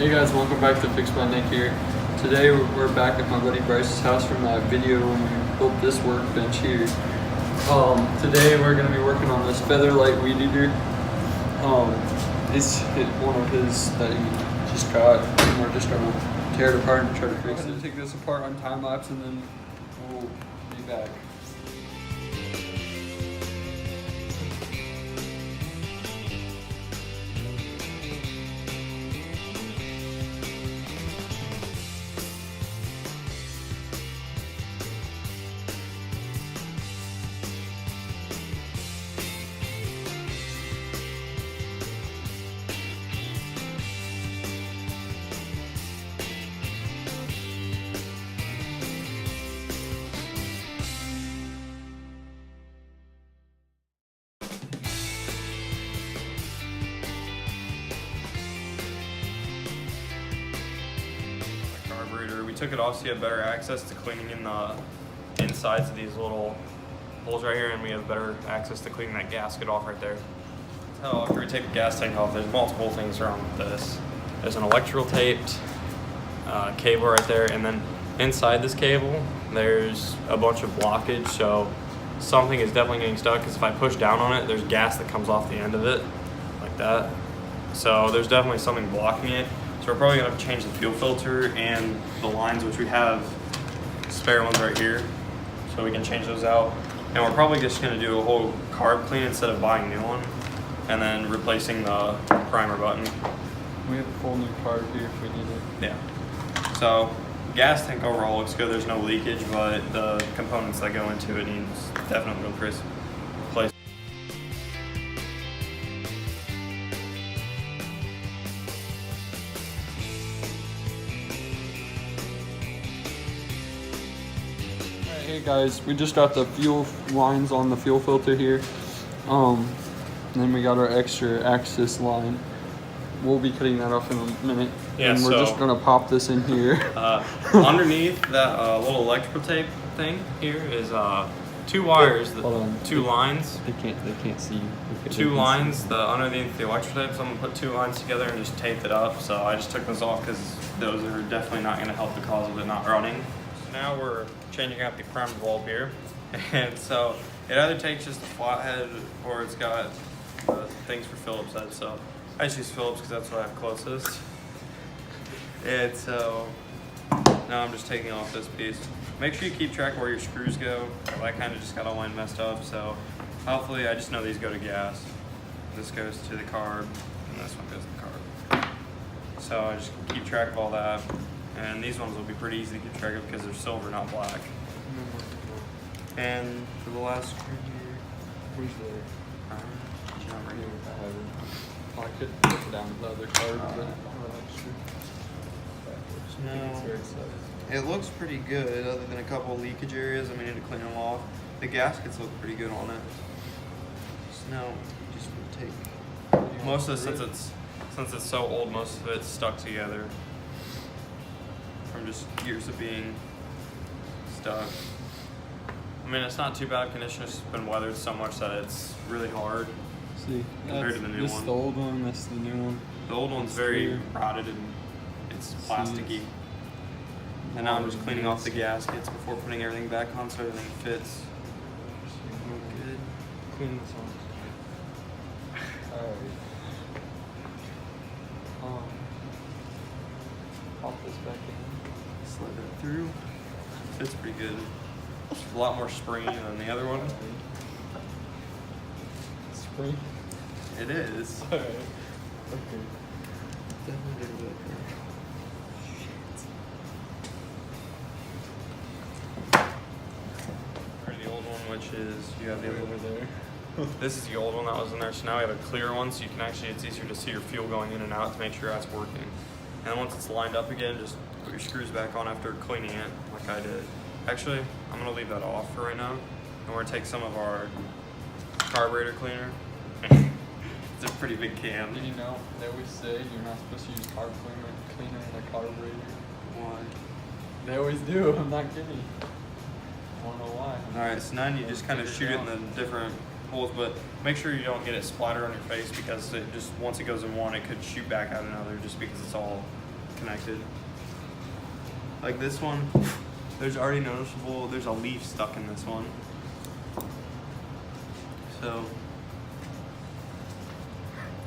Hey guys, welcome back to Fix by Nick here. Today we're back at my buddy Bryce's house from that video when we built this workbench here. Today we're going to be working on this Featherlite weed eater. It's one of his that he just got, and we're just going to tear it apart and try to fix it. I'm going to take this apart on time lapse and then we'll be back. We took it off so you have better access to cleaning in the insides of these little holes right here, and we have better access to cleaning that gasket off right there. So after we take the gas tank off, there's multiple things wrong with this. There's an electrical taped cable right there, and then inside this cable there's a bunch of blockage, so something is definitely getting stuck, because if I push down on it, there's gas that comes off the end of it like that. So there's definitely something blocking it. So we're probably gonna have to change the fuel filter and the lines, which we have spare ones right here, so we can change those out. And we're probably just gonna do a whole carb clean instead of buying a new one, and then replacing the primer button. We have a full new carb here if we need it. Yeah. So gas tank overall looks good. There's no leakage, but the components that go into it needs definitely replaced. Hey guys, we just got the fuel lines on the fuel filter here. And then we got our extra axis line. We'll be cutting that off in a minute. Yeah, and we're just gonna pop this in here. Underneath that little electrical tape thing here is two wires, two lines. They can't see you. Two lines, underneath the electrical tape. So I'm gonna put two lines together and just tape it up. So I just took those off because those are definitely not gonna help the cause of it not running. Now we're changing out the primer bulb here, and so it either takes just a flathead or it's got things for Phillips head. So I just use Phillips because that's what I have closest. And so now I'm just taking off this piece. Make sure you keep track of where your screws go. I kind of just got a line messed up, so hopefully I just know these go to gas. This goes to the carb, and this one goes to the carb. So I just keep track of all that. And these ones will be pretty easy to keep track of because they're silver, not black. And for the last screw here, Where's the right here. I could put it down the other card, but No, it looks pretty good other than a couple of leakage areas and we need to clean them off. The gaskets look pretty good on it. So now just take most of it, since it's so old, most of it's stuck together from just years of being stuck. I mean, it's not too bad condition, it's just been weathered so much that it's really hard. See, compared to the new one. This is the old one, that's the new one. The old one's very rotted and it's plasticky. And now I'm just cleaning off the gaskets before putting everything back on so everything fits. Good. Clean this one. Alright. Pop this back in. Slide that through. Fits pretty good. It's a lot more springy than the other one. Spring? It is. Alright. Okay. The old one, which is, you have the other over one. there. This is the old one that was in there, so now we have a clear one, so you can actually, it's easier to see your fuel going in and out to make sure that's working. And once it's lined up again, just put your screws back on after cleaning it, like I did. Actually, I'm gonna leave that off for right now, and we're gonna take some of our carburetor cleaner. It's a pretty big can. Did you know, they always say you're not supposed to use carb cleaner in a carburetor. Why? They always do, I'm not kidding. I don't know why. Alright, so now you just kind of shoot it in the different holes, but make sure you don't get it splatter on your face, because it just, once it goes in one, it could shoot back out another, just because it's all disconnected. Like this one, there's already noticeable, there's a leaf stuck in this one. So,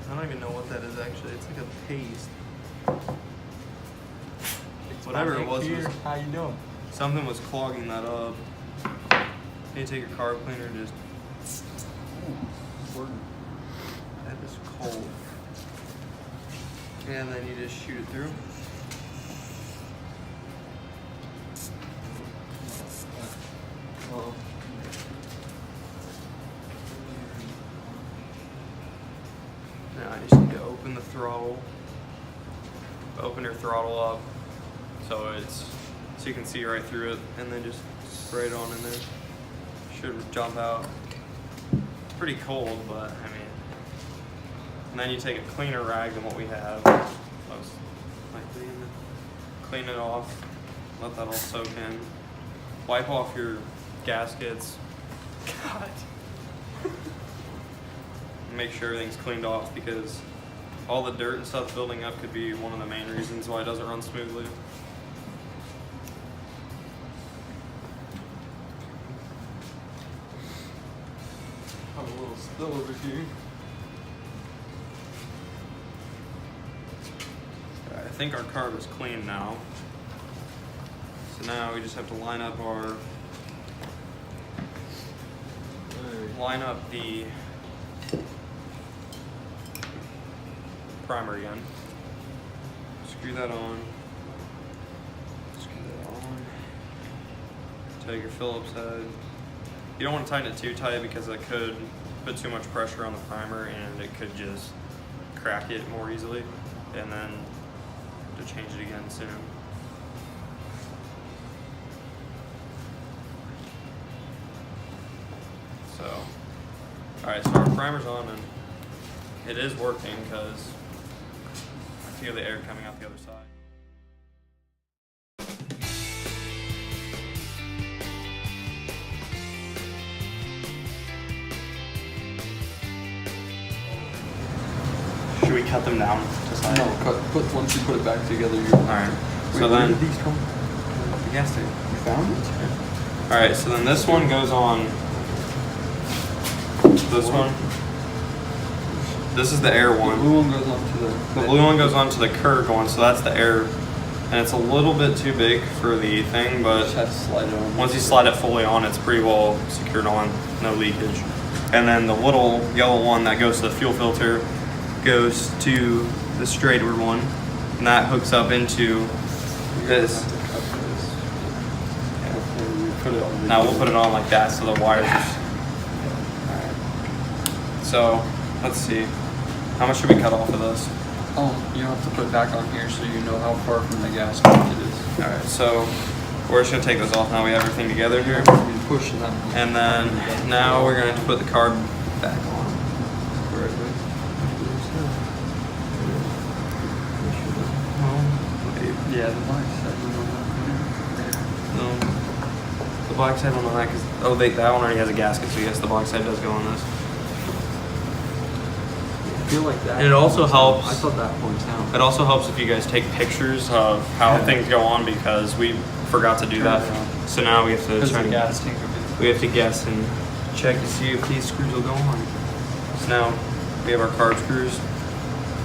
I don't even know what that is actually. It's like a paste. Whatever it was, how you doing? something was clogging that up. You take your carb cleaner and just. That is cold. And then you just shoot it through. Now I just need to open the throttle. Open your throttle up so you can see right through it, and then just spray it on in there. Should jump out. It's pretty cold, but I mean. And then you take a cleaner rag than what we have, most likely, and then clean it off. Let that all soak in. Wipe off your gaskets. God. Make sure everything's cleaned off, because all the dirt and stuff building up could be one of the main reasons why it doesn't run smoothly. Have a little spill over here. I think our carb is clean now. So now we just have to line up the primer again. Screw that on. Take your Phillips head. You don't want to tighten it too tight, because it could put too much pressure on the primer and it could just crack it more easily. And then to change it again soon. So, alright, so our primer's on and it is working, because I feel the air coming out the other side. Should we cut them down to size? No, once you put it back together, you're Alright, so where then did these come from? the gas tank. You found it? Alright, so then this one goes on this one. This is the air The one. blue one goes on to The blue one goes onto the curved one, so that's the air. And it's a little bit too big for the thing, but just have to slide it on. once you slide it fully on, it's pretty well secured on, no leakage. And then the little yellow one that goes to the fuel filter goes to the straighter one, and that hooks up into this. Now we'll put it on like that, so the wires just. So, let's see. How much should we cut off of this? You have to put it back on here so you know how far from the gas tank it is. Alright, so we're just gonna take this off now. We have everything together here. You're pushing that. And then now we're going to put the carb back on. Yeah, the black side. No. The black side on that, because that one already has a gasket, so yes, the black side does go on this. I feel like that. And it also helps. I thought that points out. It also helps if you guys take pictures of how things go on, because we forgot to do that. So now we have to try the to gas tank. we have to guess and check to see if these screws will go on. So now we have our carb screws.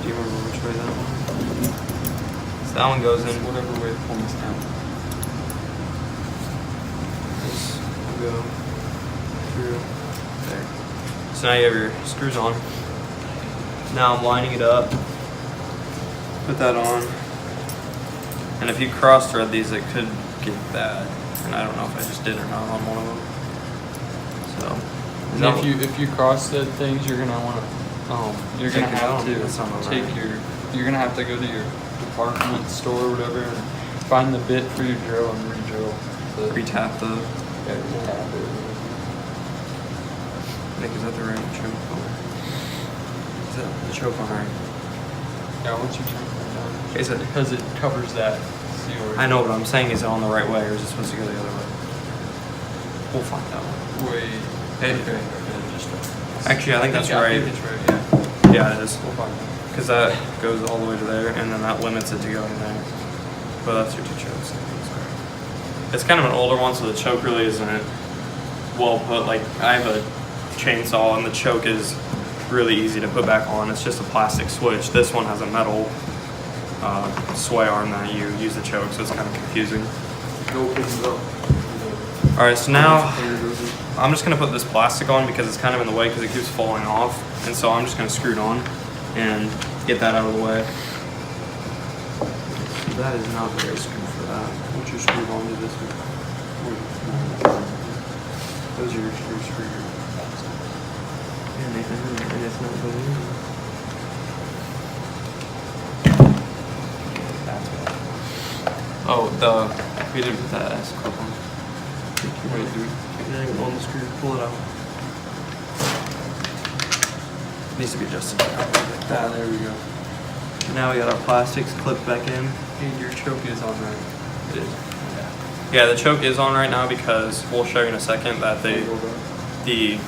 Do you remember which way that one? So that one goes in. Whatever way to pull this down. This will go through there. So now you have your screws on. Now I'm lining it up. Put that on. And if you cross thread these, it could get bad. And I don't know if I just did or not on one of them. So. And if you cross thread things, you're gonna want to. You're gonna have to You're gonna have to go to your department store or whatever and find the bit for your drill and re-drill. Retap the. Yeah, retap it. Nick, is that the right choke on? Is that the choke on right? Yeah, once you turn it down. Is it? Because it covers that seal. I know, but I'm saying, is it on the right way, or is it supposed to go the other way? We'll find out. Wait. Hey. Okay. Actually, I think that's right. I think it's right, yeah. Yeah, it is. We'll find out. because that goes all the way to there, and then that limits it to going there. But that's your two chokes. It's kind of an older one, so the choke really isn't well put. Like, I have a chainsaw, and the choke is really easy to put back on. It's just a plastic switch. This one has a metal sway arm that you use the choke, so it's kind of confusing. All right, so now I'm just gonna put this plastic on because it's kind of in the way because it keeps falling off, and so I'm just gonna screw it on and get that out of the way. That is not the right screw for that. What's your screw on to this one? Those are your screw. And it's not going. That's bad. Oh, we didn't put that S clip on. Wait, dude. On the screw, pull it out. Needs to be adjusted like that. There we go. Now we got our plastics clipped back in. And your choke is on there. It is. Yeah, the choke is on right now because we'll show you in a second that the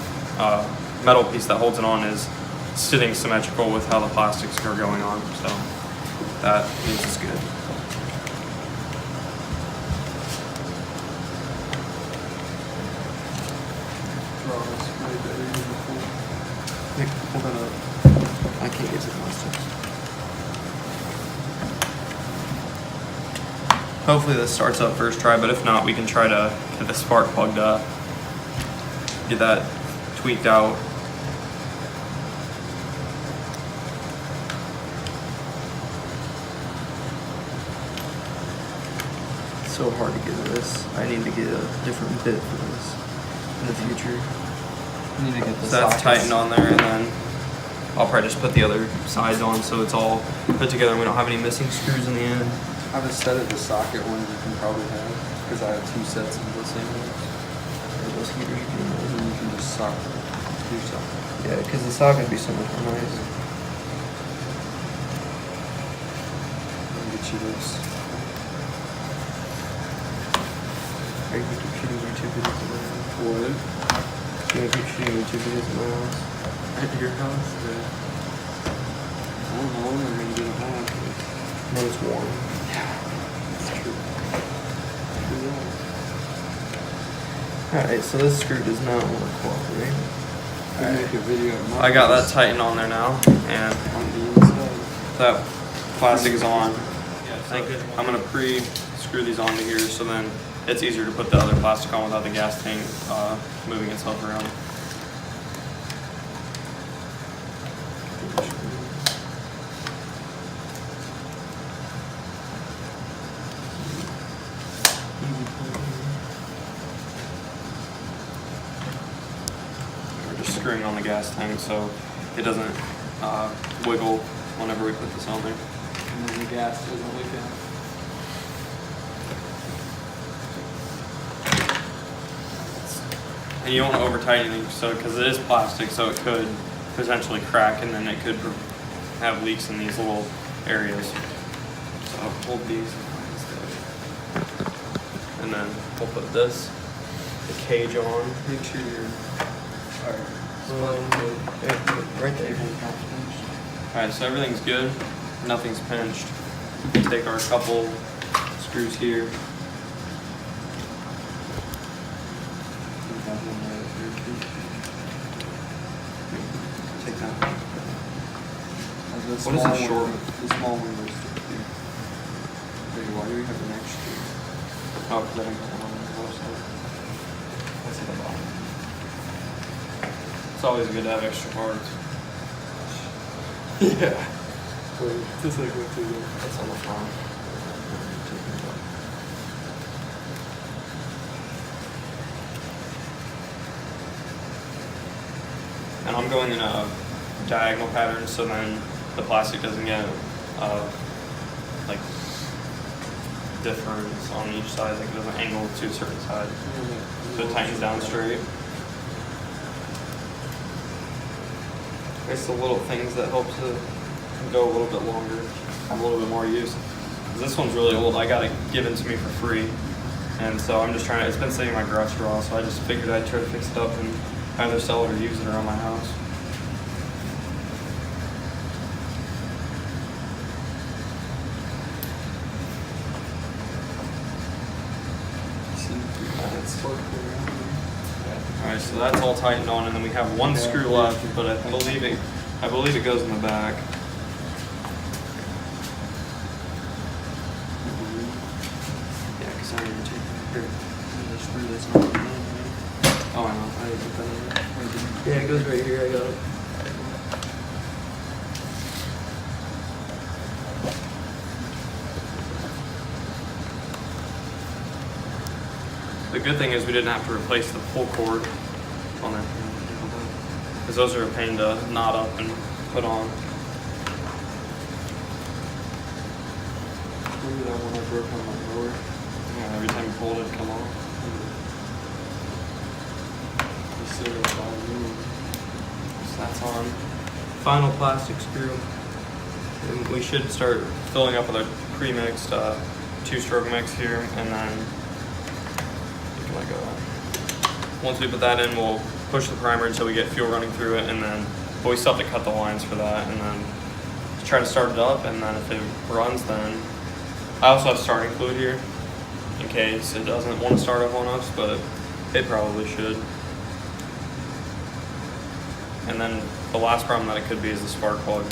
metal piece that holds it on is sitting symmetrical with how the plastics are going on. So that means it's good. Nick, pull that up. I can't get to the plastics. Hopefully this starts up first try, but if not, we can try to get the spark plugged up, get that tweaked out. It's so hard to get to this. I need to get a different bit for this in the future. You need to get the So that's sockets tightened on there, and then I'll probably just put the other sides on so it's all put together and we don't have any missing screws in the end. I have a set of the socket ones you can probably have because I have 2 sets of the same ones. Those heaters, And then you can just socket your socket. yeah, because the socket would be so much more nice. I'll get you those. Are you going to keep shooting YouTube videos at my house? What? You going to keep shooting YouTube videos at my house? At your house? Yeah. I don't know when we're going to get it home. When it's warm. That's true. Alright, so this screw does not want to cooperate. Make a video of I got that tightened on there now, and on the inside. that plastic is on. I'm going to pre-screw these onto here so then it's easier to put the other plastic on without the gas tank moving itself around. We're just screwing on the gas tank so it doesn't wiggle whenever we put this on there. And then the gas doesn't leak out. And you don't want to over tighten anything, so because it is plastic, so it could potentially crack, and then it could have leaks in these little areas. So I'll hold these, and then we'll put the cage on. Make sure you're Right there. Alright, so everything's good. Nothing's pinched. We can take our couple screws here. Take that. What is it short? The small one goes through here. Okay, why do we have an extra? Oh, because I didn't put one on the left side. That's at the bottom. It's always good to have extra parts. Yeah. Wait, just like what you do. That's on the front. And I'm going in a diagonal pattern so then the plastic doesn't get like difference on each side, like it doesn't angle to a certain side. So it tightens down straight. It's the little things that help to go a little bit longer, have a little bit more use. This one's really old. I got it given to me for free, and so I'm just trying to. It's been sitting in my garage for a while, so I just figured I'd try to fix it up and either sell it or use it around my house. Alright, so that's all tightened on, and then we have one screw left, but I believe it goes in the back. Yeah, because I didn't take the screw that's not in there. Oh, I know. I didn't put that in there. Yeah, it goes right here. I got it. The good thing is we didn't have to replace the pull cord on that, because those are a pain to knot up and put on. Remember that one I broke on my door? Yeah, every time you pulled it, it'd come off. You still got 5 new ones. So that's on. Final plastic screw. And we should start filling up with a pre-mixed 2-stroke mix here, and then you can let go of that. Once we put that in, we'll push the primer until we get fuel running through it, and then but we still have to cut the lines for that, and then try to start it up, and then if it runs, then I also have starting fluid here in case it doesn't want to start up on us, but it probably should. And then the last problem that it could be is the spark plug,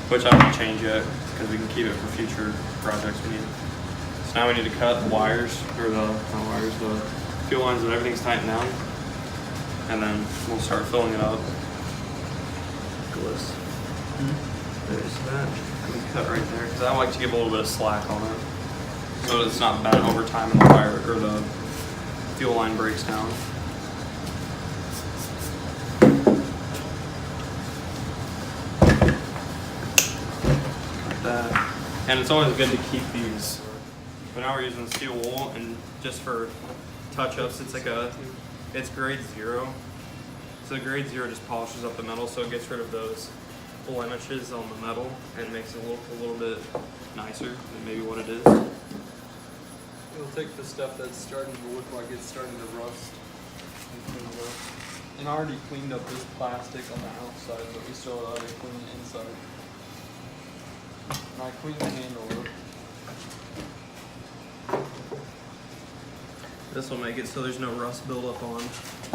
which I won't change yet because we can keep it for future projects we need. So now we need to cut the wires, or the fuel lines, and everything's tightened down, and then we'll start filling it up. There's that. We cut right there because I like to give a little bit of slack on it, so that it's not bent over time and the wire or the fuel line breaks down. Like that. And it's always good to keep these. But now we're using the steel wool, and just for touch-ups, it's grade 0. So grade 0 just polishes up the metal, so it gets rid of those blemishes on the metal and makes it look a little bit nicer than maybe what it is. It'll take the stuff that's starting to look like it's starting to rust and clean it up. And I already cleaned up this plastic on the outside, but we still ought to clean the inside. And I cleaned the handle up. This will make it so there's no rust buildup on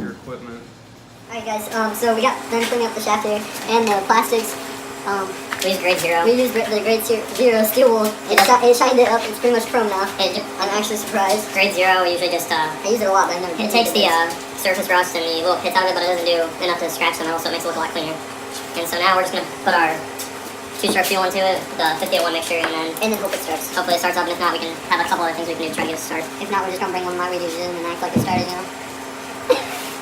your equipment. Alright guys, so we got done cleaning up the shaft here and the plastics. We used grade 0. We used the grade 0 steel wool. It shined it up. It's pretty much chrome now. I'm actually surprised. Grade 0, we usually just I use it a lot, but I never. It takes the surface rust and the little pits out of it, but it doesn't do enough to scratch the metal, so it makes it look a lot cleaner. And so now we're just gonna put our 2-stroke fuel into it, the 5001 mixture, and then hope it starts. Hopefully it starts up, and if not, we can have a couple other things we can do to try to get it to start. If not, we're just gonna bring one of my radios in and act like it started, you know.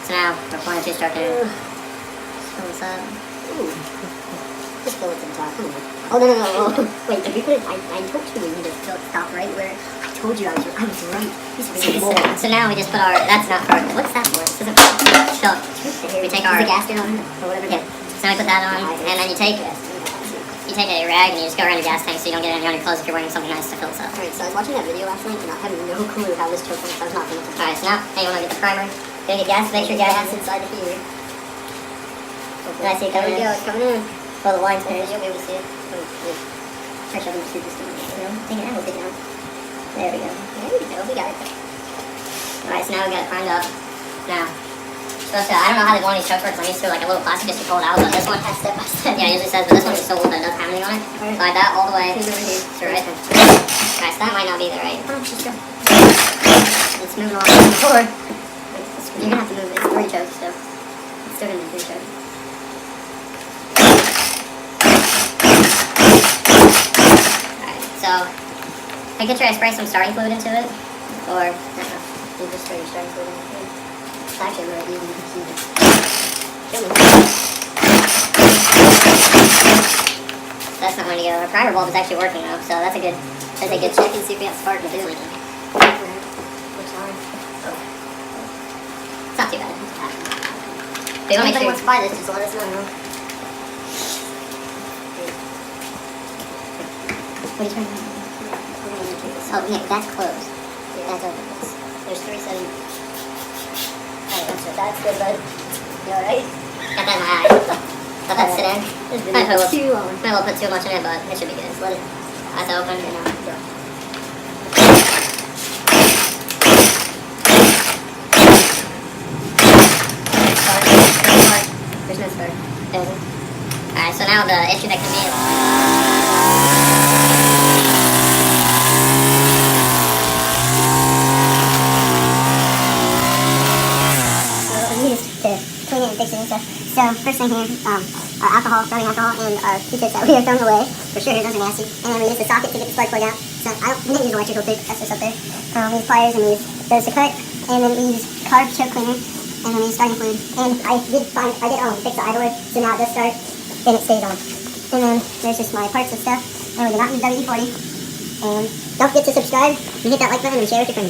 So now we're pouring a 2-stroke in. Fill this up. Ooh. Just fill it to the top. Come on. Oh no. Wait, did we put it? I told you we need to fill it stop right where I told you I was right. So now we just put our. That's not for. What's that for? This isn't for. So we take our. The gasket on or whatever. Yeah. So now we put that on, and then you take a rag and you just go around your gas tank so you don't get any on your clothes if you're wearing something nice to fill this up. Alright, so I was watching that video last night and I had no clue how this choke works. I was not paying attention. Alright, so now you want to get the primer. Gonna get gas, make sure gas is inside the here. Did I see it coming in? There we go, it's coming in. Well, the line's finished. You'll be able to see it. Try shoving the super still. Take it out, we'll take it out. There we go. We got it. Alright, so now we got it primed up. Now, I don't know how one of these chokes works. I'm used to like a little plastic just to pull it out, but this one has step by step. Yeah, it usually says, but this one is so old that it doesn't have anything on it. Right. Like that all the way to right there. Alright, so that might not be the right. Let's go. It's moving along forward. You're gonna have to move it. It's 3 chokes, so it's still gonna be 3 chokes. Alright, so I could try to spray some starting fluid into it, or I don't know, you just spray your starting fluid into it. It's actually really easy to see this. That's not going to go. Our primer bulb is actually working though, so that's a good check and see if we have spark with it. It's not too bad. If anybody wants to buy this, just let us know. What are you trying to do? Oh, yeah, that's closed. Yeah. That's open. There's 3 settings. Alright, so that's good, bud. You alright? Got that in my eye. Let that sit in. Might as well put too much in it, but it should be good. Just let it. Eyes open. You know. Alright, so now the issue that can be used to clean it and fix it and stuff. So first thing here, our alcohol, rubbing alcohol, and our Q-tips that we are throwing away. For sure, those are nasty. And then we use the socket to get the spark plug out. So we didn't use electrical tape, that's just up there. We use pliers and we use those to cut. And then we use carb choke cleaner. And then we use starting fluid. And I did fix the idler, so now it does start and it stays on. And then there's just my parts and stuff. And we did not use WD-40. And don't forget to subscribe and hit that like button and share with your friends.